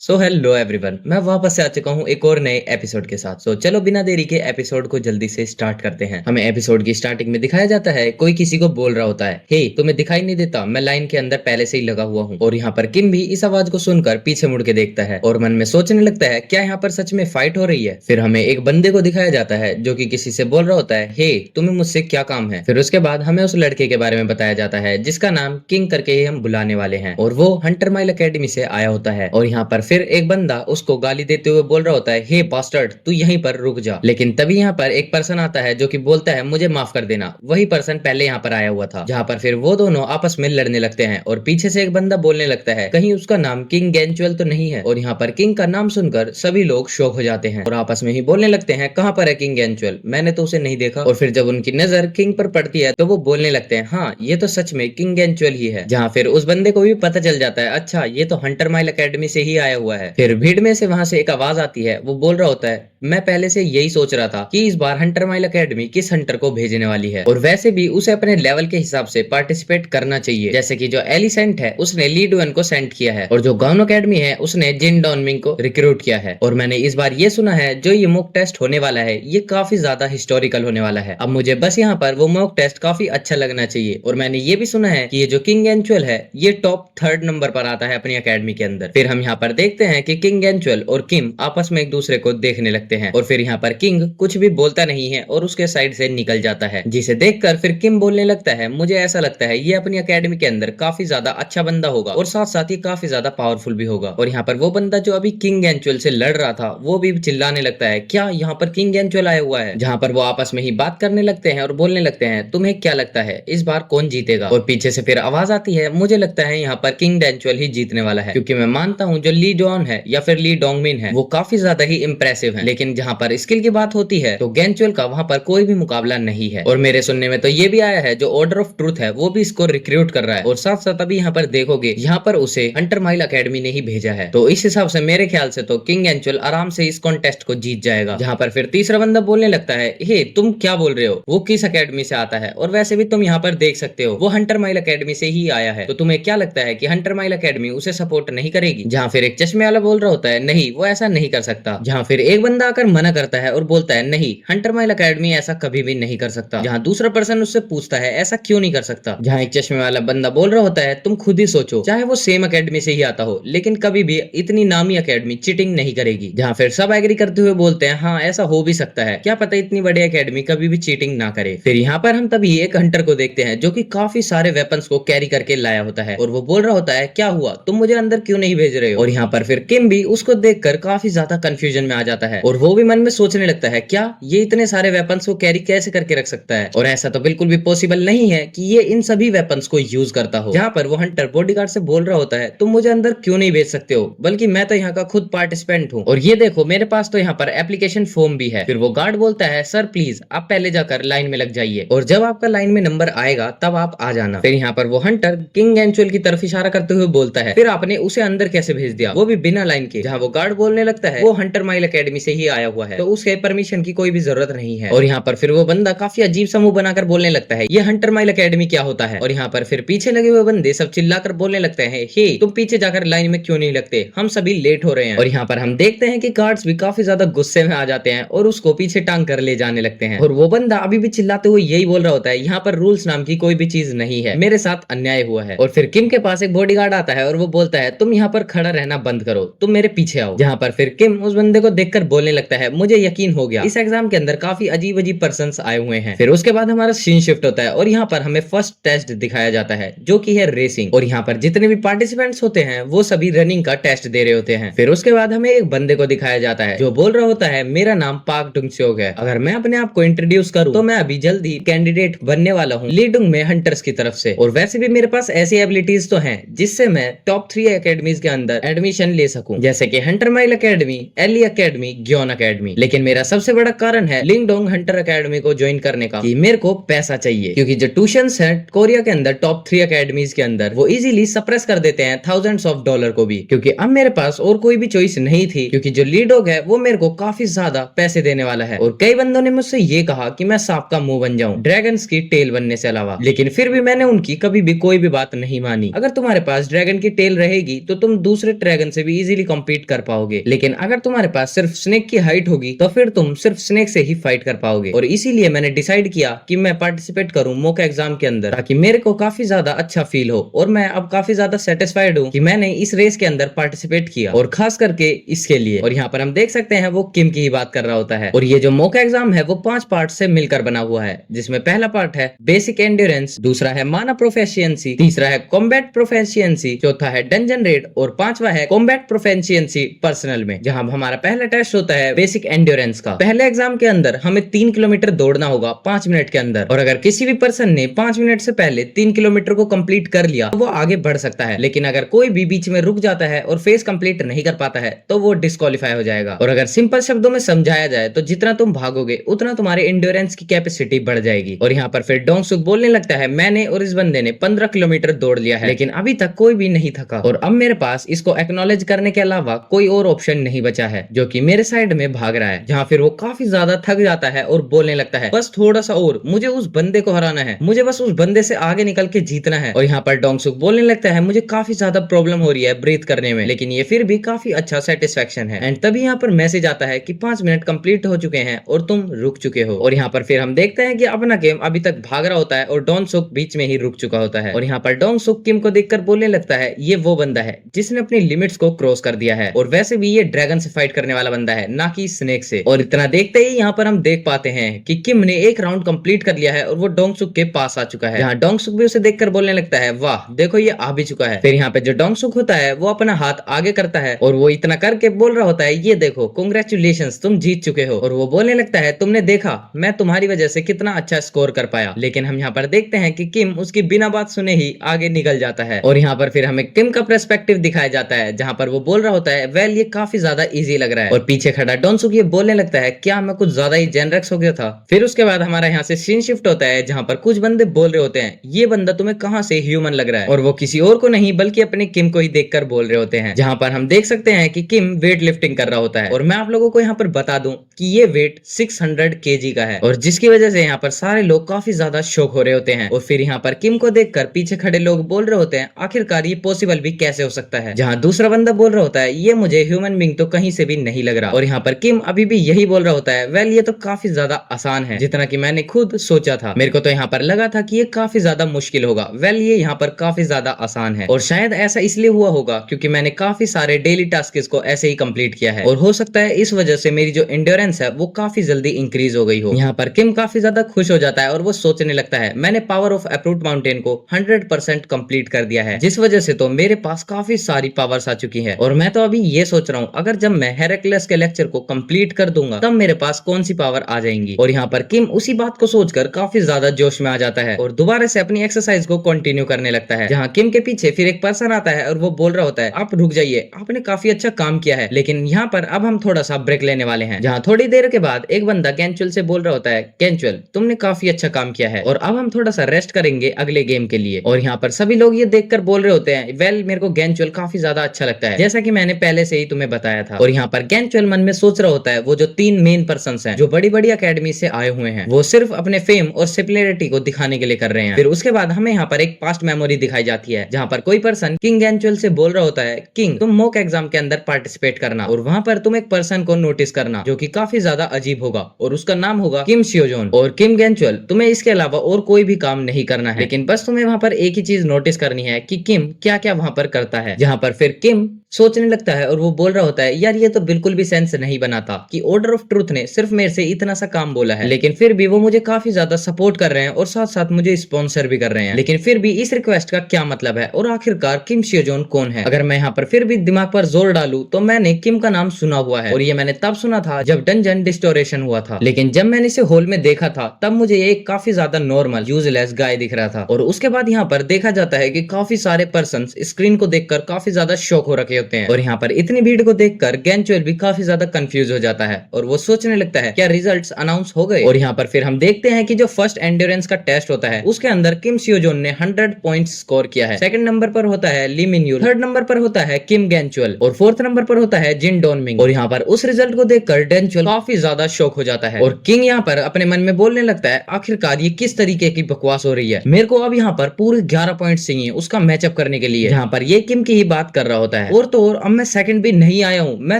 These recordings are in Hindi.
हेलो एवरीवन, मैं वापस से आ चुका हूँ एक और नए एपिसोड के साथ। चलो बिना देरी के एपिसोड को जल्दी से स्टार्ट करते हैं। हमें एपिसोड की स्टार्टिंग में दिखाया जाता है कोई किसी को बोल रहा होता है, हे तुम्हें दिखाई नहीं देता, मैं लाइन के अंदर पहले से ही लगा हुआ हूँ। और यहाँ पर किम भी इस आवाज को सुनकर पीछे मुड़ के देखता है और मन में सोचने लगता है क्या यहाँ पर सच में फाइट हो रही है। फिर हमें एक बंदे को दिखाया जाता है जो कि किसी से बोल रहा होता है, हे तुम्हें मुझसे क्या काम है। फिर उसके बाद हमें उस लड़के के बारे में बताया जाता है जिसका नाम किंग करके ही हम बुलाने वाले हैं और वो हंटर माइल अकेडमी से आया होता है। और यहाँ पर फिर एक बंदा उसको गाली देते हुए बोल रहा होता है, हे बास्टर्ड तू यहीं पर रुक जा। लेकिन तभी यहाँ पर एक पर्सन आता है जो कि बोलता है मुझे माफ कर देना। वही पर्सन पहले यहाँ पर आया हुआ था, जहाँ पर फिर वो दोनों आपस में लड़ने लगते हैं और पीछे से एक बंदा बोलने लगता है कहीं उसका नाम किंग गैंचुअल तो नहीं है। और यहाँ पर किंग का नाम सुनकर सभी लोग शॉक हो जाते हैं और आपस में ही बोलने लगते हैं कहाँ पर है किंग गैंचुअल, मैंने तो उसे नहीं देखा। और फिर जब उनकी नजर किंग पर पड़ती है तो वो बोलने लगते हैं हाँ ये तो सच में किंग गैंचुअल ही है। जहाँ फिर उस बंदे को भी पता चल जाता है अच्छा ये तो हंटर माइल अकेडमी से ही आया हुआ है। फिर भीड़ में से वहां से एक आवाज आती है, वो बोल रहा होता है मैं पहले से यही सोच रहा था कि इस बार हंटर माइल अकेडमी किस हंटर को भेजने वाली है और वैसे भी उसे अपने लेवल के हिसाब से पार्टिसिपेट करना चाहिए। जैसे कि जो एलिसेंट है उसने ली डुअन को सेंड किया है और जो गाउन अकेडमी है उसने जिन डॉनमिंग को रिक्रूट किया है। और मैंने इस बार ये सुना है जो ये मॉक टेस्ट होने वाला है ये काफी ज्यादा हिस्टोरिकल होने वाला है। अब मुझे बस यहाँ पर वो मॉक टेस्ट काफी अच्छा लगना चाहिए। और मैंने ये भी सुना है कि ये जो किंग एंचुअल है ये टॉप 3rd नंबर पर आता है अपनी अकेडमी के अंदर। फिर हम यहाँ पर देखते हैं कि किंग एंचुअल और किम आपस में एक दूसरे को देखने लगते हैं और फिर यहाँ पर किंग कुछ भी बोलता नहीं है और उसके साइड से निकल जाता है, जिसे देखकर फिर किम बोलने लगता है मुझे ऐसा लगता है ये अपनी अकेडमी के अंदर काफी ज्यादा अच्छा बंदा होगा और साथ साथ ही काफी ज्यादा पावरफुल भी होगा। और यहाँ पर वो बंदा जो अभी किंग एंचुअल से लड़ रहा था वो भी चिल्लाने लगता है क्या यहाँ पर किंग एंचुअल आया हुआ है। जहाँ पर वो आपस में ही बात करने लगते हैं और बोलने लगते हैं तुम्हें क्या लगता है इस बार कौन जीतेगा। और पीछे से फिर आवाज आती है मुझे लगता है यहाँ पर किंग एंचुअल ही जीतने वाला है, क्योंकि मैं मानता हूँ जो ली डॉन है या फिर ली डोंगमिन है वो काफी ज्यादा ही इंप्रेसिव है, लेकिन जहाँ पर स्किल की बात होती है तो गैंचुअल का वहां पर कोई भी मुकाबला नहीं है। और मेरे सुनने में तो ये भी आया है जो ऑर्डर ऑफ ट्रूथ है वो भी इसको रिक्रूट कर रहा है और साथ साथ अभी यहाँ पर देखोगे यहाँ पर उसे हंटर माइल अकेडमी ने ही भेजा है। तो इस हिसाब से मेरे ख्याल से तो किंग एंचुअल आराम से इस कॉन्टेस्ट को जीत जाएगा। जहाँ पर फिर तीसरा बंदा बोलने लगता है हे तुम क्या बोल रहे हो, वो किस अकेडमी से आता है और वैसे भी तुम यहाँ पर देख सकते हो वो हंटर माइल अकेडमी से ही आया है, तो तुम्हें क्या लगता है कि हंटर माइल अकेडमी उसे सपोर्ट नहीं करेगी। जहाँ फिर एक चश्मे वाला बोल रहा होता है नहीं वो ऐसा नहीं कर सकता। जहाँ फिर एक बंदा आकर मना करता है और बोलता है नहीं हंटर माइल अकेडमी ऐसा कभी भी नहीं कर सकता। जहाँ दूसरा पर्सन उससे पूछता है ऐसा क्यों नहीं कर सकता। जहाँ एक चश्मे वाला बंदा बोल रहा होता है तुम खुद ही सोचो चाहे वो सेम अकेडमी से ही आता हो लेकिन कभी भी इतनी नामी अकेडमी चीटिंग नहीं करेगी। जहाँ फिर सब एग्री करते हुए बोलते हैं हाँ ऐसा हो भी सकता है, क्या पता इतनी बड़ी अकेडमी कभी भी चीटिंग ना करे। फिर यहाँ पर हम तभी एक हंटर को देखते हैं जो कि काफी सारे वेपन्स को कैरी करके लाया होता है और वो बोल रहा होता है क्या हुआ तुम मुझे अंदर क्यों नहीं भेज रहे हो। और यहाँ पर फिर किम भी उसको देखकर काफी ज्यादा कंफ्यूजन में आ जाता है और वो भी मन में सोचने लगता है क्या ये इतने सारे वेपन्स को कैरी कैसे करके रख सकता है और ऐसा तो बिल्कुल भी पॉसिबल नहीं है कि ये इन सभी वेपन्स को यूज करता हो। जहाँ पर वो हंटर बॉडीगार्ड से बोल रहा होता है तुम मुझे अंदर क्यों नहीं भेज सकते हो, बल्कि मैं तो यहाँ का खुद पार्टिसिपेंट हूँ और ये देखो मेरे पास तो यहाँ पर एप्लीकेशन फॉर्म भी है। फिर वो गार्ड बोलता है सर प्लीज आप पहले जाकर लाइन में लग जाइए और जब आपका लाइन में नंबर आएगा तब आप आ जाना। फिर यहाँ पर वो हंटर किंग एंचुअल की तरफ इशारा करते हुए बोलता है फिर आपने उसे अंदर कैसे भेज दिया, वो भी बिना लाइन के। जहाँ वो गार्ड बोलने लगता है वो हंटर माइल अकेडमी से ही आया हुआ है तो उसके परमिशन की कोई भी जरूरत नहीं है। और यहाँ पर फिर वो बंदा काफी अजीब सा मुंह बनाकर बोलने लगता है ये हंटर माइल अकेडमी क्या होता है। और यहाँ पर फिर पीछे लगे हुए बंदे सब चिल्लाकर बोलने लगते हैं हे तुम पीछे जाकर लाइन में क्यों नहीं लगते, हम सभी लेट हो रहे हैं। और यहाँ पर हम देखते हैं कि गार्ड्स भी काफी ज्यादा गुस्से में आ जाते हैं और उसको पीछे टांग कर ले जाने लगते हैं। और वो बंदा अभी भी चिल्लाते हुए यही बोल रहा होता है यहाँ पर रूल्स नाम की कोई भी चीज नहीं है, मेरे साथ अन्याय हुआ है। और फिर किम के पास एक बॉडीगार्ड आता है और वो बोलता है तुम यहाँ पर खड़ा रहना बंद करो, तुम मेरे पीछे आओ। जहाँ पर फिर किम उस बंदे को देखकर बोलने लगता है मुझे यकीन हो गया इस एग्जाम के अंदर काफी अजीब अजीब पर्संस आए हुए हैं। फिर उसके बाद हमारा सीन शिफ्ट होता है और यहाँ पर हमें फर्स्ट टेस्ट दिखाया जाता है जो कि है रेसिंग। और यहाँ पर जितने भी पार्टिसिपेंट्स होते हैं वो सभी रनिंग का टेस्ट दे रहे होते हैं। फिर उसके बाद हमें एक बंदे को दिखाया जाता है जो बोल रहा होता है मेरा नाम पाक डुंगस्योक है, अगर मैं अपने आप को इंट्रोड्यूस करूं तो मैं अभी जल्दी कैंडिडेट बनने वाला हूँ लीडुंग में हंटर्स की तरफ से और वैसे भी मेरे पास ऐसी एबिलिटीज तो हैं जिससे मैं टॉप 3 एकेडमीज के अंदर एडमिशन ले सकूं, जैसे कि हंटर माइल अकेडमी, एली अकेडमी, ग्योन अकेडमी। लेकिन मेरा सबसे बड़ा कारण है लिंगडोंग हंटर अकेडमी को ज्वाइन करने का कि मेरे को पैसा चाहिए, क्योंकि जो ट्यूशंस हैं कोरिया के अंदर टॉप 3 एकेडमीज के अंदर वो इजीली सप्रेस कर देते हैं थाउजेंड्स ऑफ डॉलर को भी। क्योंकि अब मेरे पास और कोई भी चॉइस नहीं थी, क्योंकि जो लीडोग है वो मेरे को काफी ज्यादा पैसे देने वाला है और कई बंदों ने मुझसे ये कहा कि मैं सांप का मुंह बन जाऊं ड्रैगन्स की टेल बनने से अलावा, लेकिन फिर भी मैंने उनकी कभी भी कोई भी बात नहीं मानी। अगर तुम्हारे पास ड्रैगन की टेल रहेगी तो तुम दूसरे ड्रैगन ड्रैगन से भी इजीली कम्पीट कर पाओगे। लेकिन अगर तुम्हारे पास सिर्फ स्नेक की हाइट होगी तो फिर तुम सिर्फ स्नेक से ही फाइट कर पाओगे। और इसीलिए मैंने डिसाइड किया कि मैं पार्टिसिपेट करूं मॉक एग्जाम के अंदर, ताकि मेरे को काफी ज्यादा अच्छा फील हो। और मैं अब काफी ज्यादा सेटिस्फाइड हूँ कि मैंने इस रेस के अंदर पार्टिसिपेट किया, और खास करके इसके लिए। और यहाँ पर हम देख सकते हैं वो किम की ही बात कर रहा होता है। और ये जो मॉक एग्जाम है वो 5 पार्ट से मिलकर बना हुआ है, जिसमें पहला पार्ट है बेसिक एंड्योरेंस, दूसरा है माना प्रोफिशिएंसी, तीसरा है कॉम्बैट प्रोफिशिएंसी, चौथा है डंजन रेड, और पांचवा है कॉम्बैट प्रोफिशिएंसी पर्सनल में, जहां हमारा पहला टेस्ट होता है बेसिक एंड्योरेंस का। पहले एग्जाम के अंदर हमें 3 किलोमीटर दौड़ना होगा 5 मिनट के अंदर, और अगर किसी भी पर्सन ने 5 मिनट से पहले 3 किलोमीटर को कंप्लीट कर लिया तो वो आगे बढ़ सकता है। लेकिन अगर कोई भी बीच में रुक जाता है और फेस कंप्लीट नहीं कर पाता है तो वो डिस्क्वालीफाई हो जाएगा। और अगर सिंपल शब्दों में समझाया जाए तो जितना तुम भागोगे उतना तुम्हारे एंड्योरेंस की कैपेसिटी बढ़ जाएगी। और यहाँ पर फिर डोंगसुक बोलने लगता है, मैंने और इस बंदे ने 15 किलोमीटर दौड़ लिया है, लेकिन अभी तक कोई भी नहीं थका, और अब मेरे पास इसको एक्नॉलेज करने के अलावा कोई और ऑप्शन नहीं बचा है, जो कि मेरे साइड में भाग रहा है। जहाँ फिर वो काफी ज्यादा थक जाता है और बोलने लगता है, बस थोड़ा सा और, मुझे उस बंदे को हराना है, मुझे बस उस बंदे से आगे निकल के जीतना है। और यहाँ पर डोंगसुक बोलने लगता है, मुझे काफी ज्यादा प्रॉब्लम हो रही है ब्रीथ करने में, लेकिन ये फिर भी काफी अच्छा सेटिस्फेक्शन है। एंड तभी यहाँ पर मैसेज आता है कि 5 मिनट कंप्लीट हो चुके हैं और तुम रुक चुके हो। और यहाँ पर फिर हम देखते हैं कि अपना गेम अभी तक भाग रहा होता है और डोंगसुक बीच में ही रुक चुका होता है। और यहाँ पर डोंगसुक किम को देखकर बोलने लगता है, ये वो बंदा है जिसने अपनी लिमिट्स को क्रॉस कर दिया है, और वैसे भी ये ड्रैगन से फाइट करने वाला बंदा है, ना कि स्नेक से। और इतना देखते ही यहाँ पर हम देख पाते हैं कि किम ने एक राउंड कंप्लीट कर लिया है और वो डोंगसुक के पास आ चुका है। यहाँ डोंगसुक भी उसे देखकर बोलने लगता है, वाह देखो ये आ भी चुका है। फिर यहाँ पे जो डोंगसुक होता है वो अपना हाथ आगे करता है और वो इतना करके बोल रहा होता है, ये देखो कांग्रेचुलेशंस, तुम जीत चुके हो। और वो बोलने लगता है, तुमने देखा मैं तुम्हारी वजह से कितना अच्छा स्कोर कर पाया। लेकिन हम यहाँ पर देखते हैं कि किम उसकी बिना बात सुने ही आगे निकल जाता है। और यहाँ पर फिर हमें किम का पर्सपेक्टिव दिखाया जाता है, जहाँ पर वो बोल रहा होता है, वेल ये काफी ज्यादा इजी लग रहा है। और पीछे खड़ा डोंगसुक ये बोलने लगता है, क्या मैं कुछ ज्यादा ही जेनरस हो गया था। फिर उसके बाद हमारा यहाँ से सीन शिफ्ट होता है, जहाँ पर कुछ बंदे बोल रहे होते हैं, ये बंदा तुम्हें कहाँ से ह्यूमन लग रहा है। और वो किसी और को नहीं बल्कि अपने किम को ही देखकर बोल रहे होते हैं। जहाँ पर हम देख सकते हैं कि किम वेट लिफ्टिंग कर रहा होता है। और मैं आप लोगों को यहाँ पर बता दूं कि ये वेट 600 केजी का है, और जिसकी वजह से यहाँ पर सारे लोग काफी ज्यादा शॉक हो रहे होते हैं। और फिर यहाँ पर किम को देखकर पीछे खड़े लोग बोल रहे होते हैं, आखिरकार ये पॉसिबल भी कैसे हो सकता है। जहाँ दूसरा बंदा बोल रहा होता है, ये मुझे ह्यूमन बीइंग तो कहीं से भी नहीं लग रहा। और यहाँ पर किम अभी भी यही बोल रहा होता है, वेल ये तो काफी ज्यादा आसान है, जितना कि मैंने खुद सोचा था। मेरे को तो यहाँ पर लगा था कि ये काफी ज्यादा मुश्किल होगा। वेल ये यहाँ पर काफी ज्यादा आसान है, और शायद ऐसा इसलिए हुआ होगा क्योंकि मैंने काफी सारे डेली टास्क को ऐसे ही कंप्लीट किया है, और हो सकता है इस वजह से मेरी जो एंड्योरेंस है वो काफी जल्दी इंक्रीज हो गई हो। यहाँ पर किम काफी ज्यादा खुश हो जाता है और वो सोचने लगता है, मैंने पावर ऑफ अप्रूट माउंटेन को 100% कंप्लीट कर दिया है, जिस वजह से तो मेरे पास काफी सारी पावर्स आ चुकी है। और मैं तो अभी ये सोच रहा हूँ, अगर जब मैं हेराक्लियस के लेक्चर को कंप्लीट कर दूंगा तब मेरे पास कौन सी पावर आ जाएंगी। और यहाँ पर किम उसी बात को सोचकर काफी ज्यादा जोश में आ जाता है और दोबारा से अपनी एक्सरसाइज को कंटिन्यू करने लगता है। जहाँ किम के पीछे फिर एक पर्सन आता है और वो बोल रहा होता है, आप रुक जाइए, आपने काफी अच्छा काम किया है, लेकिन यहाँ पर अब हम थोड़ा सा ब्रेक लेने वाले हैं। जहाँ थोड़ी देर के बाद एक बंदा कैंचुअल से बोल रहा होता है, कैंचुअल तुमने काफी अच्छा काम किया है और अब हम थोड़ा सा रेस्ट करेंगे अगले गेम के लिए। और यहाँ पर सभी लोग ये देखकर बोल रहे होते हैं, वेल मेरे को कैंचुअल काफी ज्यादा अच्छा लगता है, जैसा कि मैंने पहले से ही तुम्हें बताया था। और यहाँ पर कैंचुअल मन में सोच रहा होता है, वो जो 3 मेन पर्सन हैं जो बड़ी बड़ी अकेडमी से आए हुए हैं, वो सिर्फ अपने फेम और सिमिलरिटी को दिखाने के लिए कर रहे हैं। फिर उसके बाद हमें यहाँ पर एक पास्ट मेमोरी दिखाई जाती है, जहाँ पर कोई पर्सन किंग कैंचुअल से बोल रहा होता है, किंग तुम मॉक एग्जाम के अंदर पार्टिसिपेट करना और वहां पर तुम एक पर्सन को नोटिस करना जो कि काफी ज्यादा अजीब होगा, और उसका नाम होगा किम शियोजोन। और किम कैंचुअल तुम्हें इसके अलावा और कोई भी काम नहीं करना है, लेकिन बस तुम्हें वहां पर एक ही चीज नोटिस करनी है कि किम क्या क्या वहां पर करता है। जहां पर फिर किम सोचने लगता है और वो बोल रहा होता है, यार ये तो बिल्कुल भी सेंस नहीं बनाता कि ऑर्डर ऑफ ट्रूथ ने सिर्फ मेरे से इतना सा काम बोला है, लेकिन फिर भी वो मुझे काफी ज्यादा सपोर्ट कर रहे हैं और साथ साथ मुझे स्पॉन्सर भी कर रहे हैं, लेकिन फिर भी इस रिक्वेस्ट का क्या मतलब है और आखिरकार किम शियोजोन कौन है। अगर मैं यहाँ पर फिर भी दिमाग पर जोर डालूं तो मैंने किम का नाम सुना हुआ है, और ये मैंने तब सुना था जब डंजन डिस्टोरेशन हुआ था, लेकिन जब मैंने इसे हॉल में देखा था तब मुझे एक काफी ज्यादा नॉर्मल यूजलेस गाय दिख रहा था। और उसके बाद यहाँ पर देखा जाता है कि काफी सारे पर्सन स्क्रीन को देखकर काफी ज्यादा शॉक हो रखे होते हैं, और यहाँ पर इतनी भीड़ को देखकर कैंचुअल भी काफी ज्यादा कंफ्यूज हो जाता है और वो सोचने लगता है, क्या रिजल्ट्स अनाउंस हो गए। और यहाँ पर फिर हम देखते हैं कि जो फर्स्ट एंड्योरेंस का टेस्ट होता है उसके अंदर किम शियोजोन ने 100 पॉइंट्स स्कोर किया है। सेकंड नंबर पर होता है ली मिन्यूल, थर्ड नंबर पर होता है किम कैंचुअल, और फोर्थ नंबर पर होता है जिन डोनमिंग। और यहाँ पर उस रिजल्ट को देखकर डेंचुअल काफी ज्यादा शॉक हो जाता है और किंग यहाँ पर अपने मन में बोलने लगता है, आखिरकार ये किस तरीके की बकवास हो रही है, मेरे को अब यहाँ पर पूरे 11 पॉइंट चाहिए उसका मैचअप करने के लिए। यहाँ पर ये किम की ही बात कर रहा होता है, और तो और अब मैं सेकंड भी नहीं आया हूँ, मैं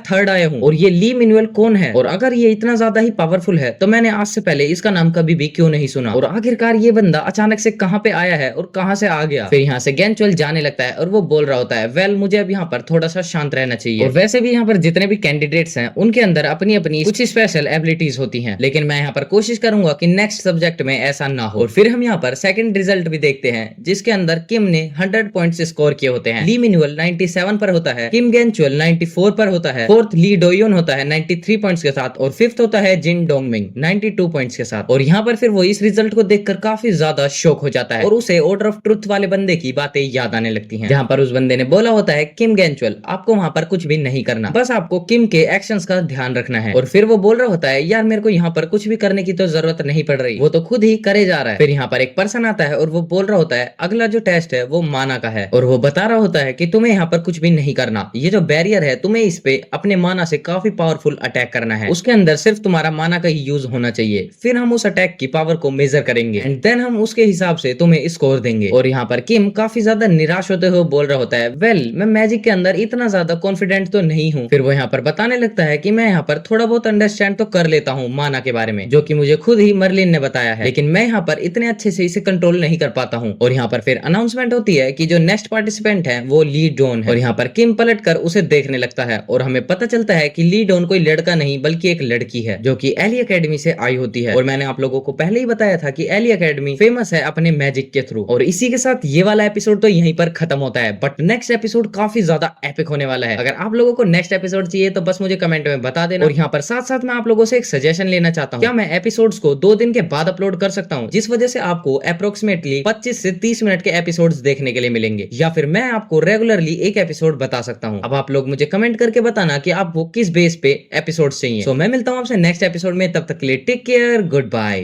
थर्ड आया हूँ। और ये ली मिनुअल कौन है, और अगर ये इतना ज्यादा ही पावरफुल है तो मैंने आज से पहले इसका नाम कभी भी क्यों नहीं सुना, और आखिरकार ये बंदा अचानक से कहाँ पे आया है और कहाँ से आ गया। फिर यहाँ से गैंचुअल जाने लगता है और वो बोल रहा होता है, वेल मुझे अब यहाँ पर थोड़ा सा शांत रहना चाहिए। और वैसे भी यहाँ पर जितने भी कैंडिडेट्स हैं उनके अंदर अपनी अपनी कुछ स्पेशल एबिलिटीज होती हैं, लेकिन मैं यहाँ पर कोशिश करूंगा कि नेक्स्ट सब्जेक्ट में ऐसा ना हो। और फिर हम यहाँ पर सेकंड रिजल्ट भी देखते हैं, जिसके अंदर किम ने 100 पॉइंट्स स्कोर किए होते हैं, ली मिनुअल 97 पर होता है, किम गेंचुअल 94 पर होता है, फोर्थ ली डोयोन होता है 93 पॉइंट्स के साथ, और फिफ्थ होता है जिन डोंगमिंग 92 पॉइंट्स के साथ। और यहाँ पर फिर वो इस रिजल्ट को देखकर काफी ज्यादा शॉक हो जाता है और उसे ऑर्डर ऑफ ट्रुथ वाले बंदे की बातें याद आने लगती हैं, जहाँ पर उस बंदे ने बोला होता है, किम गेंचुअल आपको वहाँ पर कुछ भी नहीं करना, बस आपको किम के एक्शंस का ध्यान रखना है। और फिर वो बोल रहा होता है, यार मेरे को यहाँ पर कुछ भी करने की तो जरूरत नहीं पड़ रही, वो तो खुद ही करे जा रहा है। फिर यहाँ पर एक पर्सन आता है और वो बोल रहा होता है, अगला जो टेस्ट है वो माना का है, और वो बता रहा होता है कि तुम्हें यहाँ पर कुछ भी नहीं करना, ये जो बैरियर है तुम्हें इस पे अपने माना से काफी पावरफुल अटैक करना है, उसके अंदर सिर्फ तुम्हारा माना का ही यूज होना चाहिए, फिर हम उस अटैक की पावर को मेजर करेंगे एंड देन हम उसके हिसाब से तुम्हें स्कोर देंगे। और यहाँ पर किम काफी ज्यादा निराश होते हुए बोल रहा होता है, वेल मैं मैजिक के अंदर इतना ज्यादा कॉन्फिडेंट तो नहीं हूँ। फिर वो यहाँ पर बताने लगता है कि मैं यहाँ पर थोड़ा बहुत अंडरस्टैंड तो कर लेता हूँ माना के बारे में, जो कि मुझे खुद ही मर्लिन ने बताया है, लेकिन मैं यहाँ पर इतने अच्छे से इसे कंट्रोल नहीं कर पाता हूँ। और यहाँ पर फिर अनाउंसमेंट होती है कि जो नेक्स्ट पार्टिसिपेंट है वो ली डोन है, और यहाँ पर किम पलट कर उसे देखने लगता है और हमें पता चलता है कि ली डोन कोई लड़का नहीं बल्कि एक लड़की है, जो कि एली एकेडमी से आई होती है। और मैंने आप लोगों को पहले ही बताया था कि एली एकेडमी फेमस है अपने मैजिक के थ्रू। और इसी के साथ ये वाला एपिसोड तो यहीं पर खत्म होता है, बट नेक्स्ट एपिसोड काफी ज्यादा एपिक होने वाला है। अगर आप लोगों को नेक्स्ट एपिसोड चाहिए तो बस मुझे कमेंट में बता देना। और यहाँ पर साथ साथ मैं आप लोगों से एक सजेशन लेना चाहता हूँ, क्या मैं एपिसोड्स को 2 दिन के बाद अपलोड कर सकता हूँ, जिस वजह से आपको अप्रोक्सीमेटली 25 से 30 मिनट के एपिसोड्स देखने के लिए मिलेंगे, या फिर मैं आपको रेगुलरली एक एपिसोड बता सकता हूँ। अब आप लोग मुझे कमेंट करके बताना कि आपको किस बेस पे एपिसोड चाहिए। सो मैं मिलता हूँ आपसे नेक्स्ट एपिसोड में, तब तक के लिए टेक केयर, गुड बाय।